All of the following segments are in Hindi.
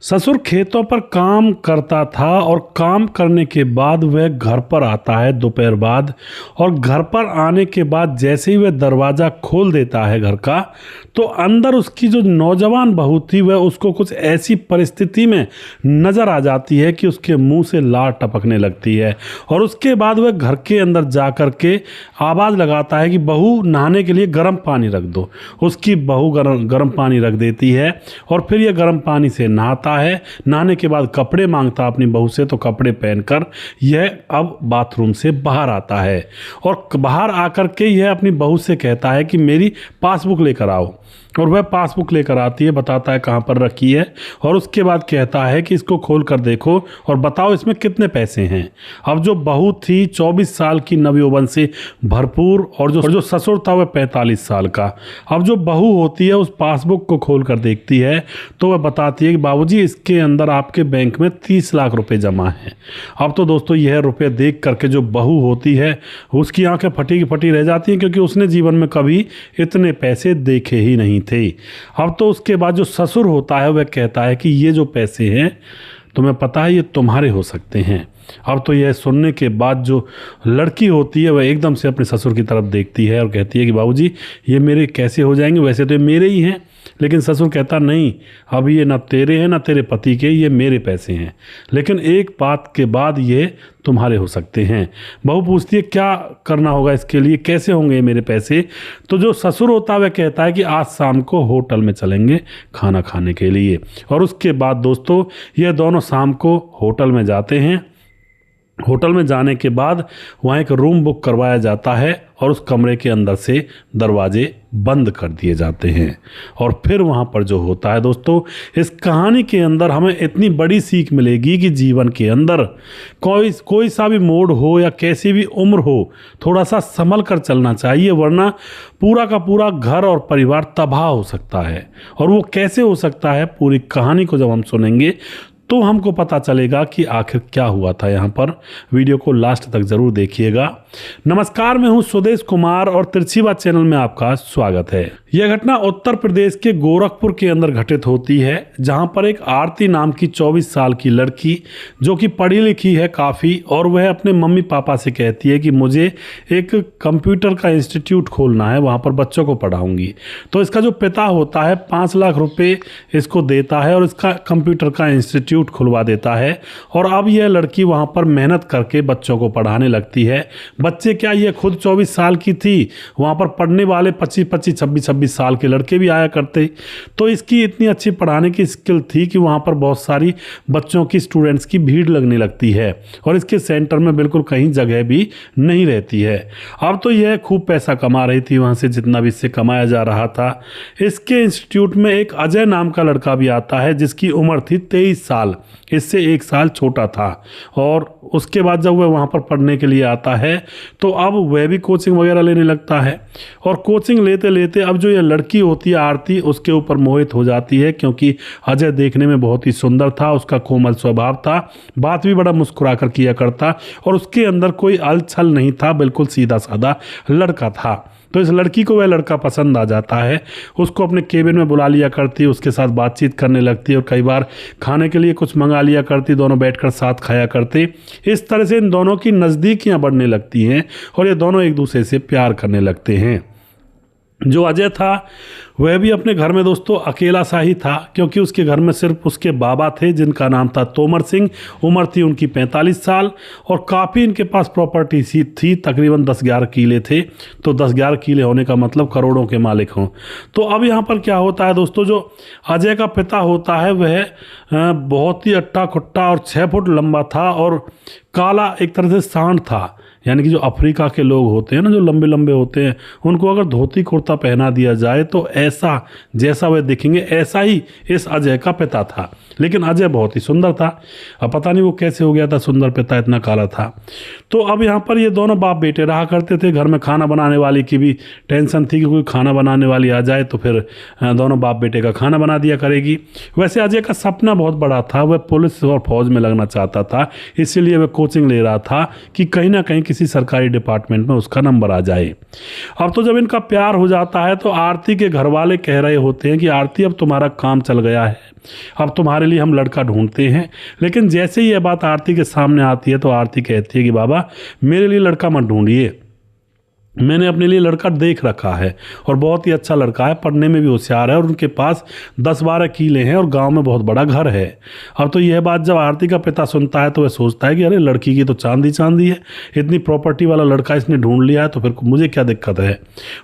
ससुर खेतों पर काम करता था और काम करने के बाद वह घर पर आता है दोपहर बाद। और घर पर आने के बाद जैसे ही वह दरवाज़ा खोल देता है घर का, तो अंदर उसकी जो नौजवान बहू थी वह उसको कुछ ऐसी परिस्थिति में नज़र आ जाती है कि उसके मुंह से लार टपकने लगती है। और उसके बाद वह घर के अंदर जा कर के आवाज़ लगाता है कि बहू नहाने के लिए गर्म पानी रख दो। उसकी बहू गर्म पानी रख देती है और फिर यह गर्म पानी से नहाता है। नहाने के बाद कपड़े मांगता अपनी बहू से, तो कपड़े पहनकर यह अब बाथरूम से बाहर आता है। और बाहर आकर के यह अपनी बहू से कहता है कि मेरी पासबुक लेकर आओ। और वह पासबुक लेकर आती है, बताता है कहाँ पर रखी है, और उसके बाद कहता है कि इसको खोल कर देखो और बताओ इसमें कितने पैसे हैं। अब जो बहू थी 24 साल की नवयौवन से भरपूर, और जो ससुर था वह 45 साल का। अब जो बहू होती है उस पासबुक को खोल कर देखती है तो वह बताती है कि बाबूजी इसके अंदर आपके बैंक में 30 लाख रुपए जमा हैं। अब तो दोस्तों यह रुपये देख करके जो बहू होती है उसकी आंखें फटी की फटी रह जाती हैं, क्योंकि उसने जीवन में कभी इतने पैसे देखे ही नहीं थे। अब तो उसके बाद जो ससुर होता है वह कहता है कि ये जो पैसे हैं तुम्हें पता है ये तुम्हारे हो सकते हैं। अब तो यह सुनने के बाद जो लड़की होती है वह एकदम से अपने ससुर की तरफ देखती है और कहती है कि बाबूजी ये मेरे कैसे हो जाएंगे, वैसे तो ये मेरे ही हैं। लेकिन ससुर कहता नहीं, अब ये ना तेरे हैं ना तेरे पति के, ये मेरे पैसे हैं, लेकिन एक बात के बाद ये तुम्हारे हो सकते हैं। बहू पूछती है क्या करना होगा इसके लिए, कैसे होंगे ये मेरे पैसे। तो जो ससुर होता है वह कहता है कि आज शाम को होटल में चलेंगे खाना खाने के लिए। और उसके बाद दोस्तों ये दोनों शाम को होटल में जाते हैं। होटल में जाने के बाद वहाँ एक रूम बुक करवाया जाता है और उस कमरे के अंदर से दरवाजे बंद कर दिए जाते हैं। और फिर वहाँ पर जो होता है दोस्तों, इस कहानी के अंदर हमें इतनी बड़ी सीख मिलेगी कि जीवन के अंदर कोई सा भी मोड़ हो या कैसी भी उम्र हो, थोड़ा सा संभल कर चलना चाहिए, वरना पूरा का पूरा घर और परिवार तबाह हो सकता है। और वो कैसे हो सकता है, पूरी कहानी को जब हम सुनेंगे तो हमको पता चलेगा कि आखिर क्या हुआ था यहाँ पर। वीडियो को लास्ट तक जरूर देखिएगा। नमस्कार, मैं हूँ सुदेश कुमार और तिरछीवा चैनल में आपका स्वागत है। यह घटना उत्तर प्रदेश के गोरखपुर के अंदर घटित होती है, जहाँ पर एक आरती नाम की 24 साल की लड़की जो कि पढ़ी लिखी है काफ़ी, और वह अपने मम्मी पापा से कहती है कि मुझे एक कंप्यूटर का इंस्टीट्यूट खोलना है, वहाँ पर बच्चों को पढ़ाऊँगी। तो इसका जो पिता होता है 5 लाख रुपये इसको देता है और इसका कंप्यूटर का इंस्टीट्यूट खुलवा देता है। और अब यह लड़की वहां पर मेहनत करके बच्चों को पढ़ाने लगती है। बच्चे क्या, ये खुद 24 साल की थी, वहां पर पढ़ने वाले 25-25, 26-26 साल के लड़के भी आया करते। तो इसकी इतनी अच्छी पढ़ाने की स्किल थी कि वहां पर बहुत सारी बच्चों की, स्टूडेंट्स की भीड़ लगने लगती है और इसके सेंटर में बिल्कुल कहीं जगह भी नहीं रहती है। अब तो यह खूब पैसा कमा रही थी वहां से, जितना भी इससे कमाया जा रहा था। इसके इंस्टीट्यूट में एक अजय नाम का लड़का भी आता है जिसकी उम्र थी 23 साल, इससे 1 साल छोटा था। और उसके बाद जब वह वहाँ पर पढ़ने के लिए आता है तो अब वह भी कोचिंग वगैरह लेने लगता है। और कोचिंग लेते लेते अब जो ये लड़की होती है आरती, उसके ऊपर मोहित हो जाती है, क्योंकि अजय देखने में बहुत ही सुंदर था, उसका कोमल स्वभाव था, बात भी बड़ा मुस्कुरा कर किया करता, और उसके अंदर कोई अलछल नहीं था, बिल्कुल सीधा साधा लड़का था। तो इस लड़की को वह लड़का पसंद आ जाता है, उसको अपने केबिन में बुला लिया करती, उसके साथ बातचीत करने लगती और कई बार खाने के लिए कुछ मंगा लिया करती, दोनों बैठकर साथ खाया करते। इस तरह से इन दोनों की नज़दीकियां बढ़ने लगती हैं और ये दोनों एक दूसरे से प्यार करने लगते हैं। जो अजय था वह भी अपने घर में दोस्तों अकेला सा ही था, क्योंकि उसके घर में सिर्फ उसके बाबा थे जिनका नाम था तोमर सिंह। उम्र थी उनकी 45 साल और काफ़ी इनके पास प्रॉपर्टी थी, तकरीबन 10-11 किले थे। तो 10-11 किले होने का मतलब करोड़ों के मालिक हों। तो अब यहाँ पर क्या होता है दोस्तों, जो अजय का पिता होता है वह बहुत ही अट्टा खुट्टा और 6 फुट लंबा था और काला एक तरह से सांड था। यानी कि जो अफ्रीका के लोग होते हैं ना, जो लंबे लंबे होते हैं, उनको अगर धोती कुर्ता पहना दिया जाए तो ऐसा जैसा वे दिखेंगे, ऐसा ही इस अजय का पिता था। लेकिन अजय बहुत ही सुंदर था, अब पता नहीं वो कैसे हो गया था सुंदर, पिता इतना काला था। तो अब यहाँ पर ये दोनों बाप बेटे रहा करते थे। घर में खाना बनाने वाली की भी टेंशन थी कि कोई खाना बनाने वाली आ जाए तो फिर दोनों बाप बेटे का खाना बना दिया करेगी। वैसे अजय का सपना बहुत बड़ा था, वह पुलिस और फौज में लगना चाहता था, इसीलिए वह कोचिंग ले रहा था कि कहीं ना कहीं किसी किसी सरकारी डिपार्टमेंट में उसका नंबर आ जाए। अब तो जब इनका प्यार हो जाता है तो आरती के घर वाले कह रहे होते हैं कि आरती अब तुम्हारा काम चल गया है, अब तुम्हारे लिए हम लड़का ढूंढते हैं। लेकिन जैसे ही यह बात आरती के सामने आती है तो आरती कहती है कि बाबा मेरे लिए लड़का मत ढूंढिए, मैंने अपने लिए लड़का देख रखा है और बहुत ही अच्छा लड़का है, पढ़ने में भी होशियार है और उनके पास 10-12 किले हैं और गांव में बहुत बड़ा घर है। अब तो यह बात जब आरती का पिता सुनता है तो वह सोचता है कि अरे लड़की की तो चांदी चांदी है, इतनी प्रॉपर्टी वाला लड़का इसने ढूंढ लिया है तो फिर मुझे क्या दिक्कत है।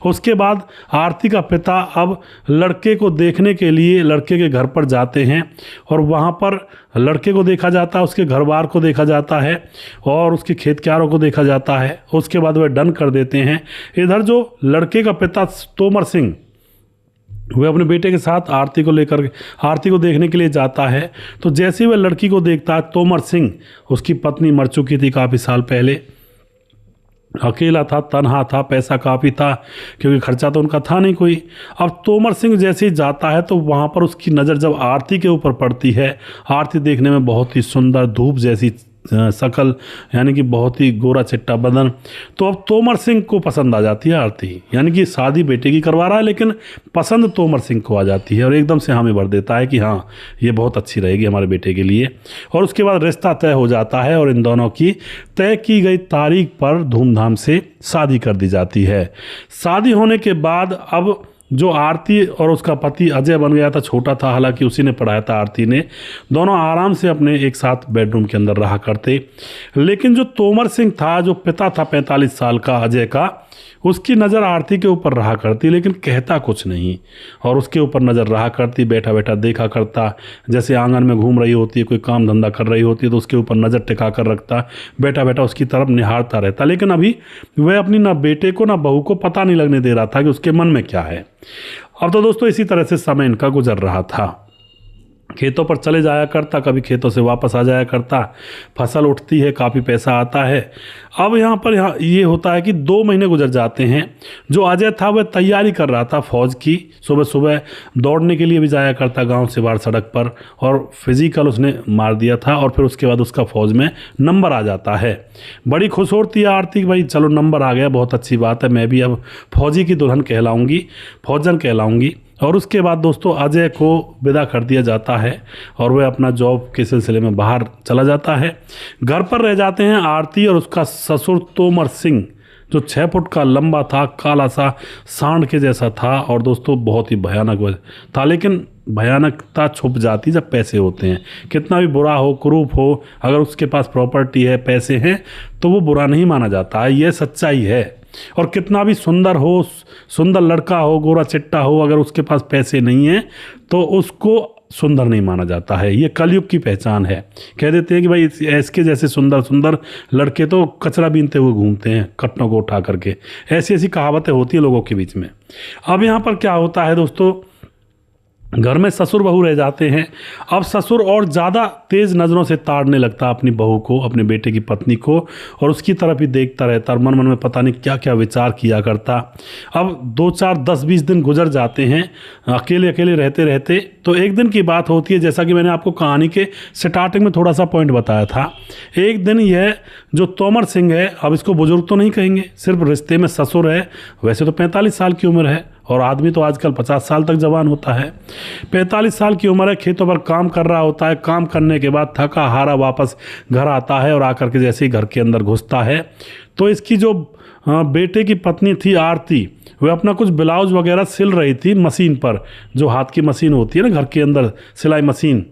उसके बाद आरती का पिता अब लड़के को देखने के लिए लड़के के घर पर जाते हैं और वहाँ पर लड़के को देखा जाता है, उसके घर बार को देखा जाता है और उसके खेत क्यारों को देखा जाता है। उसके बाद वह डन कर देते हैं। इधर जो लड़के का पिता तोमर सिंह वह अपने बेटे के साथ आरती को देखने के लिए जाता है। तो जैसे ही वह लड़की को देखता है, तोमर सिंह उसकी पत्नी मर चुकी थी काफ़ी साल पहले, अकेला था, तन्हा था, पैसा काफ़ी था क्योंकि खर्चा तो उनका था नहीं कोई। अब तोमर सिंह जैसे ही जाता है तो वहाँ पर उसकी नज़र जब आरती के ऊपर पड़ती है, आरती देखने में बहुत ही सुंदर, धूप जैसी शकल, यानी कि बहुत ही गोरा चिट्टा बदन। तो अब तोमर सिंह को पसंद आ जाती है आरती, यानी कि शादी बेटे की करवा रहा है लेकिन पसंद तोमर सिंह को आ जाती है और एकदम से हामी भर देता है कि हाँ ये बहुत अच्छी रहेगी हमारे बेटे के लिए। और उसके बाद रिश्ता तय हो जाता है और इन दोनों की तय की गई तारीख पर धूमधाम से शादी कर दी जाती है। शादी होने के बाद अब जो आरती और उसका पति अजय बन गया था, छोटा था हालांकि उसी ने पढ़ाया था आरती ने, दोनों आराम से अपने एक साथ बेडरूम के अंदर रहा करते। लेकिन जो तोमर सिंह था, जो पिता था 45 साल का अजय का, उसकी नज़र आरती के ऊपर रहा करती लेकिन कहता कुछ नहीं और उसके ऊपर नज़र रहा करती, बैठा बैठा देखा करता, जैसे आंगन में घूम रही होती है, कोई काम धंधा कर रही होती है तो उसके ऊपर नज़र टिका कर रखता, बैठा बैठा उसकी तरफ निहारता रहता। लेकिन अभी वह अपनी ना बेटे को ना बहू को पता नहीं लगने दे रहा था कि उसके मन में क्या है। अब तो दोस्तों इसी तरह से समय इनका गुजर रहा था। खेतों पर चले जाया करता, कभी खेतों से वापस आ जाया करता, फसल उठती है, काफ़ी पैसा आता है। अब यहाँ पर ये होता है कि 2 महीने गुजर जाते हैं। जो अजय था वह तैयारी कर रहा था फौज की, सुबह सुबह दौड़ने के लिए भी जाया करता गांव से बाहर सड़क पर, और फिजिकल उसने मार दिया था और फिर उसके बाद उसका फौज में नंबर आ जाता है। बड़ी खुश होती है आरती, भाई चलो नंबर आ गया, बहुत अच्छी बात है, मैं भी अब फौजी की दुल्हन कहलाऊँगी, फौजन कहलाऊँगी। और उसके बाद दोस्तों अजय को विदा कर दिया जाता है और वह अपना जॉब के सिलसिले में बाहर चला जाता है। घर पर रह जाते हैं आरती और उसका ससुर तोमर सिंह, जो 6 फुट का लंबा था, काला सा सांड के जैसा था और दोस्तों बहुत ही भयानक था। लेकिन भयानकता छुप जाती जब पैसे होते हैं। कितना भी बुरा हो, कुरूप हो, अगर उसके पास प्रॉपर्टी है, पैसे हैं, तो वो बुरा नहीं माना जाता है, यह सच्चाई है। और कितना भी सुंदर हो, सुंदर लड़का हो, गोरा चिट्टा हो, अगर उसके पास पैसे नहीं हैं तो उसको सुंदर नहीं माना जाता है। ये कलयुग की पहचान है। कह देते हैं कि भाई इसके जैसे सुंदर सुंदर लड़के तो कचरा बीनते हुए घूमते हैं कट्टों को उठा करके। ऐसी ऐसी कहावतें होती है लोगों के बीच में। अब यहाँ पर क्या होता है दोस्तों, घर में ससुर बहू रह जाते हैं। अब ससुर और ज़्यादा तेज़ नज़रों से ताड़ने लगता अपनी बहू को, अपने बेटे की पत्नी को, और उसकी तरफ ही देखता रहता और मन मन में पता नहीं क्या क्या विचार किया करता। अब 2, 4, 10, 20 दिन गुजर जाते हैं अकेले अकेले रहते रहते। तो एक दिन की बात होती है, जैसा कि मैंने आपको कहानी के स्टार्टिंग में थोड़ा सा पॉइंट बताया था। एक दिन यह जो तोमर सिंह है, अब इसको बुजुर्ग तो नहीं कहेंगे, सिर्फ रिश्ते में ससुर है, वैसे तो 45 साल की उम्र है और आदमी तो आजकल 50 साल तक जवान होता है। 45 साल की उम्र है, खेतों पर काम कर रहा होता है। काम करने के बाद थका हारा वापस घर आता है और आकर के जैसे ही घर के अंदर घुसता है तो इसकी जो बेटे की पत्नी थी आरती, वह अपना कुछ ब्लाउज वगैरह सिल रही थी मशीन पर, जो हाथ की मशीन होती है ना घर के अंदर, सिलाई मशीन।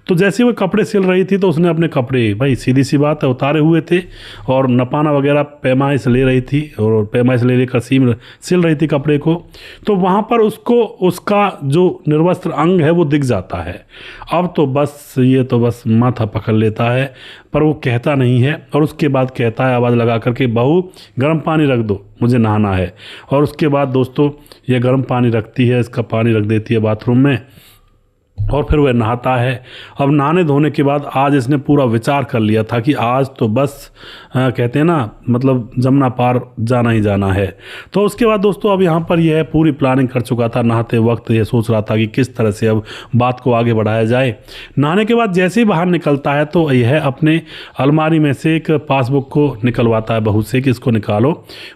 तो जैसे वो कपड़े सिल रही थी तो उसने अपने कपड़े, भाई सीधी सी बात है, उतारे हुए थे और नपाना वगैरह पैमाइश ले रही थी और पैमाइश ले लेकर सिल रही थी कपड़े को। तो वहाँ पर उसको उसका जो निर्वस्त्र अंग है वो दिख जाता है। अब तो बस ये तो बस माथा पकड़ लेता है, पर वो कहता नहीं है। और उसके बाद कहता है आवाज़ लगा करके, बहू गर्म पानी रख दो, मुझे नहाना है। और उसके बाद दोस्तों ये गर्म पानी रखती है, इसका पानी रख देती है बाथरूम में और फिर वह नहाता है। अब नहाने धोने के बाद आज इसने पूरा विचार कर लिया था कि आज तो बस कहते हैं ना, मतलब जमुना पार जाना ही जाना है। तो उसके बाद दोस्तों अब यहाँ पर यह पूरी प्लानिंग कर चुका था। नहाते वक्त ये सोच रहा था कि किस तरह से अब बात को आगे बढ़ाया जाए। नहाने के बाद जैसे ही बाहर निकलता है तो यह अपने अलमारी में से एक पासबुक को निकलवाता है बहू से कि इसको निकालो।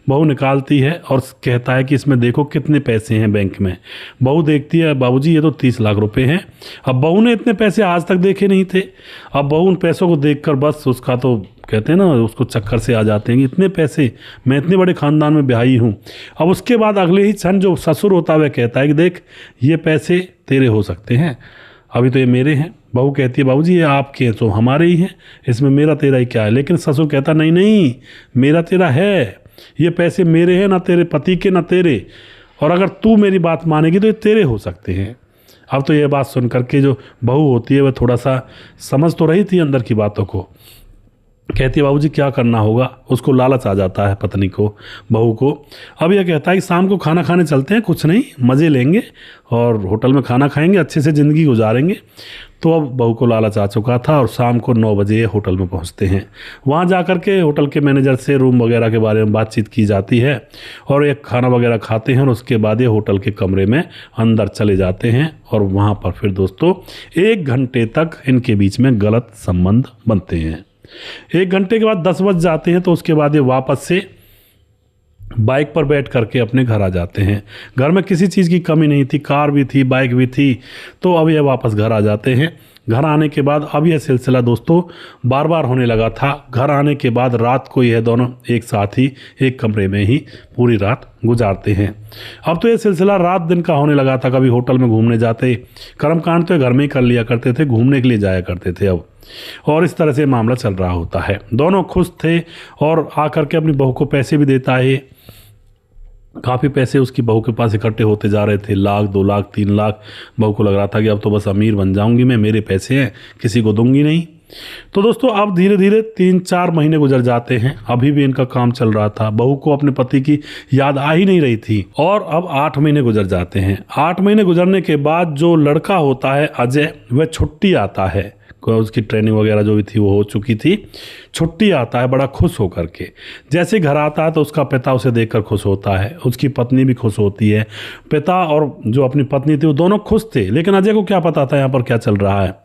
बहू निकालती है और कहता है कि इसमें देखो कितने पैसे हैं बैंक में। बहू देखती है, बाबूजी ये तो 30 लाख रुपए हैं। अब बहू ने इतने पैसे आज तक देखे नहीं थे। अब बहू उन पैसों को देखकर बस उसका तो कहते हैं ना, उसको चक्कर से आ जाते हैं कि इतने पैसे, मैं इतने बड़े खानदान में ब्याही हूँ। अब उसके बाद अगले ही क्षण जो ससुर होता है वह कहता है कि देख ये पैसे तेरे हो सकते हैं, अभी तो ये मेरे हैं। बहू कहती है बाबूजी ये आपके हैं तो हमारे ही हैं, इसमें मेरा तेरा ही क्या है। लेकिन ससुर कहता नहीं नहीं, मेरा तेरा है, ये पैसे मेरे हैं, ना तेरे पति के ना तेरे, और अगर तू मेरी बात मानेगी तो ये तेरे हो सकते हैं। अब तो ये बात सुन करके जो बहू होती है वह थोड़ा सा समझ तो रही थी अंदर की बातों को। कहती है बाबूजी क्या करना होगा। उसको लालच आ जाता है पत्नी को, बहू को। अब यह कहता है कि शाम को खाना खाने चलते हैं, कुछ नहीं मज़े लेंगे और होटल में खाना खाएंगे, अच्छे से ज़िंदगी गुजारेंगे। तो अब बहू को लालच आ चुका था और शाम को 9 बजे होटल में पहुंचते हैं। वहां जाकर के होटल के मैनेजर से रूम वगैरह के बारे में बातचीत की जाती है और एक खाना वगैरह खाते हैं और उसके बाद ये होटल के कमरे में अंदर चले जाते हैं। और वहां पर फिर दोस्तों 1 घंटे तक इनके बीच में गलत संबंध बनते हैं। 1 घंटे के बाद 10 बज जाते हैं तो उसके बाद ये वापस से बाइक पर बैठ करके अपने घर आ जाते हैं। घर में किसी चीज़ की कमी नहीं थी, कार भी थी, बाइक भी थी। तो अब ये वापस घर आ जाते हैं। घर आने के बाद अब यह सिलसिला दोस्तों बार बार होने लगा था। घर आने के बाद रात को यह दोनों एक साथ ही एक कमरे में ही पूरी रात गुजारते हैं। अब तो यह सिलसिला रात दिन का होने लगा था। कभी होटल में घूमने जाते, कर्मकांड तो घर में ही कर लिया करते थे, घूमने के लिए जाया करते थे अब। और इस तरह से मामला चल रहा होता है। दोनों खुश थे और आकर के अपनी बहू को पैसे भी देता है। काफ़ी पैसे उसकी बहू के पास इकट्ठे होते जा रहे थे, 1 लाख 2 लाख 3 लाख। बहू को लग रहा था कि अब तो बस अमीर बन जाऊंगी मैं, मेरे पैसे हैं, किसी को दूंगी नहीं। तो दोस्तों अब धीरे धीरे 3-4 महीने गुजर जाते हैं। अभी भी इनका काम चल रहा था। बहू को अपने पति की याद आ ही नहीं रही थी। और अब 8 महीने गुजर जाते हैं। 8 महीने गुजरने के बाद जो लड़का होता है अजय, वह छुट्टी आता है। उसकी ट्रेनिंग वगैरह जो भी थी वो हो चुकी थी। छुट्टी आता है बड़ा खुश होकर के। जैसे घर आता है तो उसका पिता उसे देखकर खुश होता है, उसकी पत्नी भी खुश होती है। पिता और जो अपनी पत्नी थी वो दोनों खुश थे। लेकिन अजय को क्या पता था यहाँ पर क्या चल रहा है।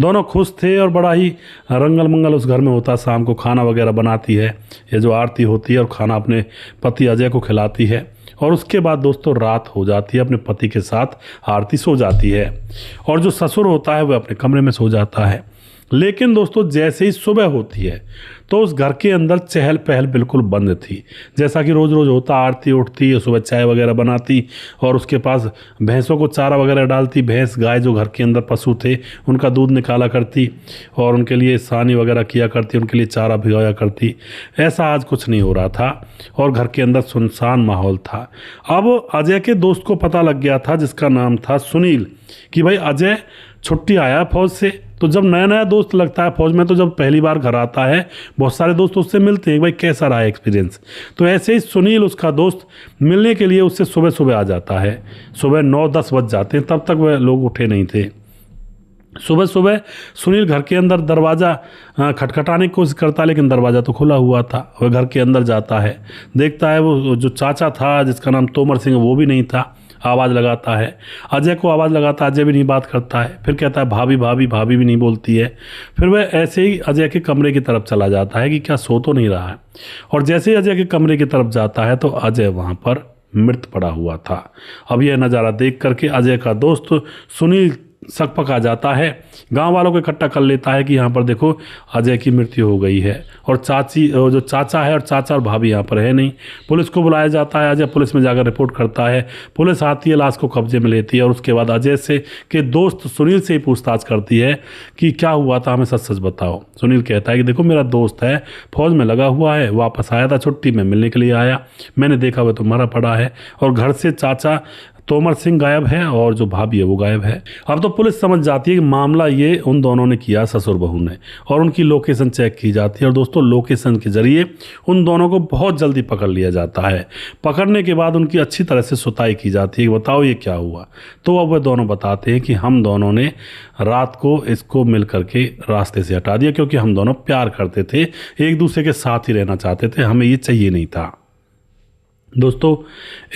दोनों खुश थे और बड़ा ही रंगल मंगल उस घर में होता। शाम को खाना वगैरह बनाती है, ये जो आरती होती है, और खाना अपने पति अजय को खिलाती है। और उसके बाद दोस्तों रात हो जाती है। अपने पति के साथ आरती सो जाती है और जो ससुर होता है वह अपने कमरे में सो जाता है। लेकिन दोस्तों जैसे ही सुबह होती है तो उस घर के अंदर चहल पहल बिल्कुल बंद थी। जैसा कि रोज़ रोज़ होता, आरती उठती, सुबह चाय वगैरह बनाती और उसके पास भैंसों को चारा वगैरह डालती। भैंस गाय जो घर के अंदर पशु थे उनका दूध निकाला करती और उनके लिए सानी वगैरह किया करती, उनके लिए चारा भिगोया करती। ऐसा आज कुछ नहीं हो रहा था और घर के अंदर सुनसान माहौल था। अब अजय के दोस्त को पता लग गया था, जिसका नाम था सुनील, कि भाई अजय छुट्टी आया फौज से। तो जब नया नया दोस्त लगता है फौज में, तो जब पहली बार घर आता है बहुत सारे दोस्त उससे मिलते हैं, भाई कैसा रहा एक्सपीरियंस। तो ऐसे ही सुनील उसका दोस्त मिलने के लिए उससे सुबह सुबह आ जाता है। सुबह 9-10 बज जाते हैं, तब तक वह लोग उठे नहीं थे। सुबह सुबह सुनील घर के अंदर दरवाज़ा खटखटाने की कोशिश करता, लेकिन दरवाज़ा तो खुला हुआ था। वह घर के अंदर जाता है, देखता है वो जो चाचा था जिसका नाम तोमर सिंह, वो भी नहीं था। आवाज़ लगाता है, अजय को आवाज़ लगाता है, अजय भी नहीं बात करता है। फिर कहता है भाभी भाभी, भाभी भी नहीं बोलती है। फिर वह ऐसे ही अजय के कमरे की तरफ चला जाता है कि क्या सो तो नहीं रहा है। और जैसे ही अजय के कमरे की तरफ जाता है तो अजय वहाँ पर मृत पड़ा हुआ था। अब यह नज़ारा देख करके अजय का दोस्त सुनील सकपक आ जाता है, गांव वालों को इकट्ठा कर लेता है कि यहाँ पर देखो अजय की मृत्यु हो गई है। और चाची, जो चाचा है और चाचा और भाभी यहाँ पर है नहीं। पुलिस को बुलाया जाता है। अजय पुलिस में जाकर रिपोर्ट करता है। पुलिस आती है, लाश को कब्जे में लेती है और उसके बाद अजय से के दोस्त सुनील से ही पूछताछ करती है कि क्या हुआ था, हमें सच सच बताओ। सुनील कहता है कि देखो मेरा दोस्त है, फौज में लगा हुआ है, वापस आया था छुट्टी में, मिलने के लिए आया, मैंने देखा वह तो मरा पड़ा है। और घर से चाचा तोमर सिंह गायब है और जो भाभी है वो गायब है। अब तो पुलिस समझ जाती है कि मामला ये उन दोनों ने किया, ससुर बहू ने, और उनकी लोकेशन चेक की जाती है। और दोस्तों लोकेशन के जरिए उन दोनों को बहुत जल्दी पकड़ लिया जाता है। पकड़ने के बाद उनकी अच्छी तरह से सुताई की जाती है कि बताओ ये क्या हुआ। तो अब वे दोनों बताते हैं कि हम दोनों ने रात को इसको मिल करके रास्ते से हटा दिया, क्योंकि हम दोनों प्यार करते थे, एक दूसरे के साथ ही रहना चाहते थे, हमें ये चाहिए नहीं था। दोस्तों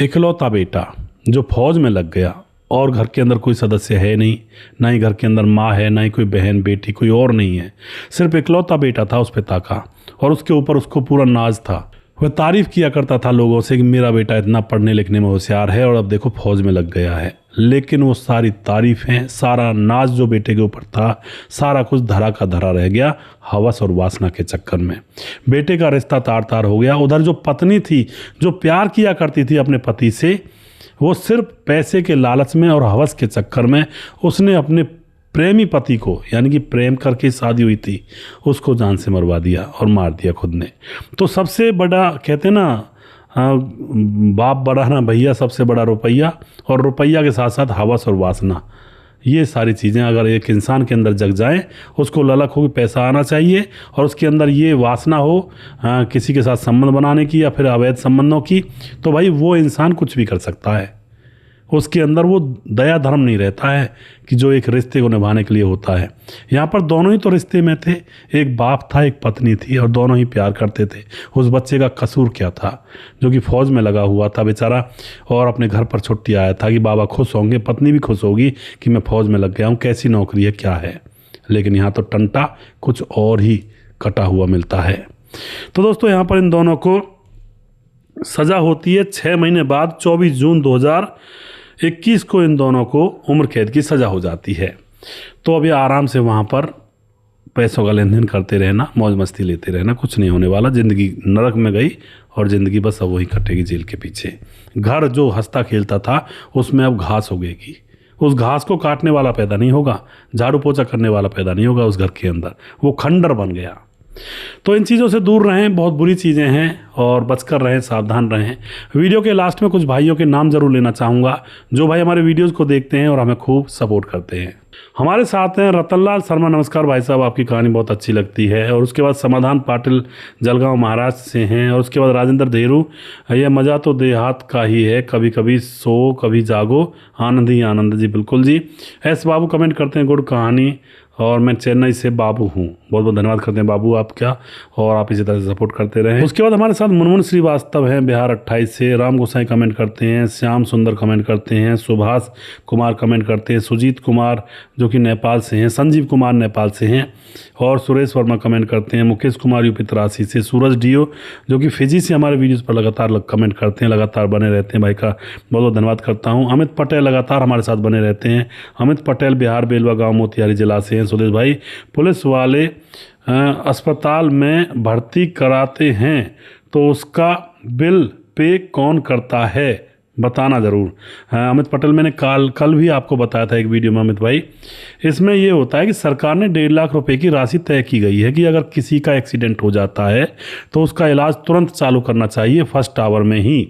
इकलौता बेटा जो फौज में लग गया और घर के अंदर कोई सदस्य है नहीं, ना ही घर के अंदर माँ है, ना ही कोई बहन बेटी कोई और नहीं है, सिर्फ इकलौता बेटा था उस पिता का, और उसके ऊपर उसको पूरा नाज था। वह तारीफ किया करता था लोगों से कि मेरा बेटा इतना पढ़ने लिखने में होशियार है और अब देखो फौज में लग गया है। लेकिन वो सारी तारीफें, सारा नाज जो बेटे के ऊपर था, सारा कुछ धरा का धरा रह गया हवस और वासना के चक्कर में। बेटे का रिश्ता तार तार हो गया। उधर जो पत्नी थी, जो प्यार किया करती थी अपने पति से, वो सिर्फ पैसे के लालच में और हवस के चक्कर में उसने अपने प्रेमी पति को, यानी कि प्रेम करके शादी हुई थी, उसको जान से मरवा दिया और मार दिया खुद ने। तो सबसे बड़ा कहते ना, बाप बड़ा ना भैया, सबसे बड़ा रुपया, और रुपया के साथ साथ हवस और वासना। ये सारी चीज़ें अगर एक इंसान के अंदर जग जाएं, उसको ललक हो कि पैसा आना चाहिए और उसके अंदर ये वासना हो किसी के साथ संबंध बनाने की या फिर अवैध संबंधों की, तो भाई वो इंसान कुछ भी कर सकता है। उसके अंदर वो दया धर्म नहीं रहता है कि जो एक रिश्ते को निभाने के लिए होता है। यहाँ पर दोनों ही तो रिश्ते में थे, एक बाप था एक पत्नी थी, और दोनों ही प्यार करते थे। उस बच्चे का कसूर क्या था जो कि फौज में लगा हुआ था बेचारा, और अपने घर पर छुट्टी आया था कि बाबा खुश होंगे, पत्नी भी खुश होगी कि मैं फौज में लग गया हूँ, कैसी नौकरी है क्या है। लेकिन यहाँ तो टंटा कुछ और ही कटा हुआ मिलता है। तो दोस्तों यहाँ पर इन दोनों को सज़ा होती है 6 महीने बाद। 24 जून 2021 को इन दोनों को उम्र कैद की सज़ा हो जाती है। तो अभी आराम से वहाँ पर पैसों का लेन देन करते रहना, मौज मस्ती लेते रहना, कुछ नहीं होने वाला। ज़िंदगी नरक में गई और ज़िंदगी बस अब वही कटेगी जेल के पीछे। घर जो हंसता खेलता था उसमें अब घास उगेगी। उस घास को काटने वाला पैदा नहीं होगा, झाड़ू पोछा करने वाला पैदा नहीं होगा उस घर के अंदर, वो खंडर बन गया। तो इन चीज़ों से दूर रहें, बहुत बुरी चीज़ें हैं, और बचकर रहें, सावधान रहें। वीडियो के लास्ट में कुछ भाइयों के नाम ज़रूर लेना चाहूँगा जो भाई हमारे वीडियोज़ को देखते हैं और हमें खूब सपोर्ट करते हैं। हमारे साथ हैं रतनलाल शर्मा, नमस्कार भाई साहब, आपकी कहानी बहुत अच्छी लगती है। और उसके बाद समाधान पाटिल जलगांव महाराष्ट्र से हैं। और उसके बाद राजेंद्र धेरू, यह मज़ा तो देहात का ही है, कभी कभी सो कभी जागो, आनंद ही आनंद। जी बिल्कुल जी। एस बाबू कमेंट करते हैं गुड कहानी, और मैं चेन्नई से बाबू हूँ। बहुत बहुत धन्यवाद करते हैं बाबू आपका, और आप इसी तरह से सपोर्ट करते रहें। उसके बाद हमारे साथ मुनमुन श्रीवास्तव हैं बिहार 28 से। राम गोसाई कमेंट करते हैं, श्याम सुंदर कमेंट करते हैं, सुभाष कुमार कमेंट करते हैं, सुजीत कुमार जो कि नेपाल से हैं, संजीव कुमार नेपाल से हैं, और सुरेश वर्मा कमेंट करते हैं, मुकेश कुमार यूपी 83 से, सूरज डीओ जो कि फिजी से हमारे वीडियोज़ पर लगातार कमेंट करते हैं, लगातार बने रहते हैं, भाई का बहुत बहुत धन्यवाद करता हूँ। अमित पटेल लगातार हमारे साथ बने रहते हैं। अमित पटेल बिहार बेलवा गाँव मोतिहारी जिला से हैं। सुदेश भाई, पुलिस वाले अस्पताल में भर्ती कराते हैं तो उसका बिल पे कौन करता है, बताना ज़रूर। अमित पटेल, मैंने कल भी आपको बताया था एक वीडियो में अमित भाई। इसमें ये होता है कि सरकार ने 1.5 लाख रुपए की राशि तय की गई है कि अगर किसी का एक्सीडेंट हो जाता है तो उसका इलाज तुरंत चालू करना चाहिए फर्स्ट आवर में ही,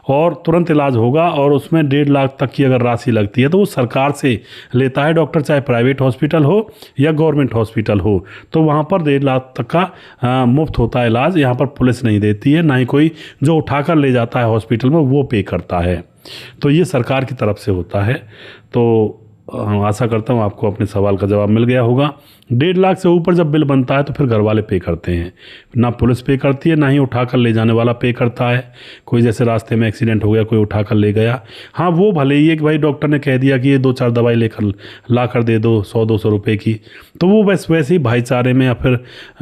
और तुरंत इलाज होगा। और उसमें 1.5 लाख तक की अगर राशि लगती है तो वो सरकार से लेता है डॉक्टर, चाहे प्राइवेट हॉस्पिटल हो या गवर्नमेंट हॉस्पिटल हो, तो वहाँ पर 1.5 लाख तक का मुफ्त होता है इलाज। यहाँ पर पुलिस नहीं देती है, ना ही कोई जो उठाकर ले जाता है हॉस्पिटल में वो पे करता है। तो ये सरकार की तरफ से होता है। तो आशा करता हूँ आपको अपने सवाल का जवाब मिल गया होगा। 1.5 लाख से ऊपर जब बिल बनता है तो फिर घर वाले पे करते हैं, ना पुलिस पे करती है, ना ही उठाकर ले जाने वाला पे करता है। कोई जैसे रास्ते में एक्सीडेंट हो गया, कोई उठाकर ले गया, हाँ वो भले ही है कि भाई डॉक्टर ने कह दिया कि ये 2-4 दवाई लेकर ला कर दे दो 100-200 रुपये की, तो वो बस वैसे ही भाईचारे में या फिर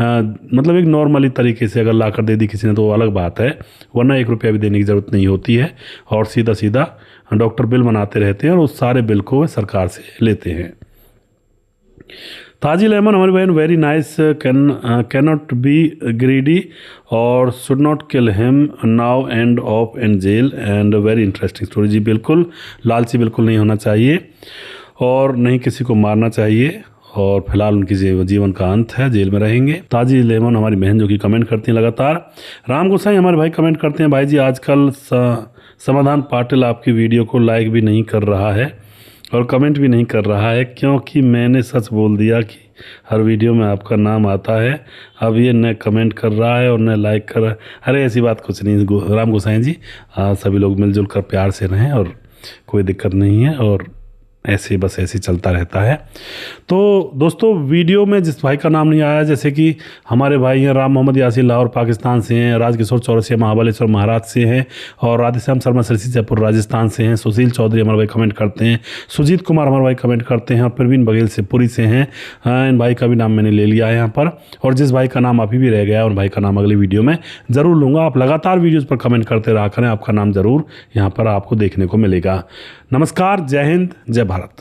मतलब एक नॉर्मली तरीके से अगर ला कर दे दी किसी ने तो वो अलग बात है, वरना 1 रुपया भी देने की ज़रूरत नहीं होती है। और सीधा सीधा डॉक्टर बिल बनाते रहते हैं और उस सारे बिल को सरकार से लेते हैं। ताजी लेमन, हमारी बहन, very nice, cannot be greedy और should not kill him now and off in jail and very interesting story. जी बिल्कुल, लालची बिल्कुल नहीं होना चाहिए और नहीं किसी को मारना चाहिए, और फिलहाल उनकी जीवन का अंत है, जेल में रहेंगे। ताजी लेमन हमारी बहन जो कि कमेंट करती हैं लगातार। राम गोसाई हमारे भाई कमेंट करते हैं, भाई जी आजकल समाधान पाटिल आपकी वीडियो को लाइक भी नहीं कर रहा है और कमेंट भी नहीं कर रहा है, क्योंकि मैंने सच बोल दिया कि हर वीडियो में आपका नाम आता है। अब ये न कमेंट कर रहा है और न लाइक कर रहा है। अरे ऐसी बात कुछ नहीं राम गोसाई जी, सभी लोग मिलजुल कर प्यार से रहें और कोई दिक्कत नहीं है, और ऐसे बस ऐसे चलता रहता है। तो दोस्तों, वीडियो में जिस भाई का नाम नहीं आया, जैसे कि हमारे भाई हैं राम मोहम्मद यासीर लाहौर पाकिस्तान से हैं, राजकिशोर चौरसिया महाबलेश्वर महाराज से हैं, और राधेश्याम शर्मा सिरसी जयपुर राजस्थान से हैं, सुशील चौधरी हमारे भाई कमेंट करते हैं, सुजीत कुमार हमारे भाई कमेंट करते हैं, और प्रवीण बघेल से पुरी से हैं। इन भाई का भी नाम मैंने ले लिया है यहाँ पर, और जिस भाई का नाम अभी भी रह गया उन भाई का नाम अगली वीडियो में ज़रूर लूँगा। आप लगातार वीडियोज़ पर कमेंट करते रहा करें, आपका नाम ज़रूर यहाँ पर आपको देखने को मिलेगा। नमस्कार, जय हिंद, जय भारत।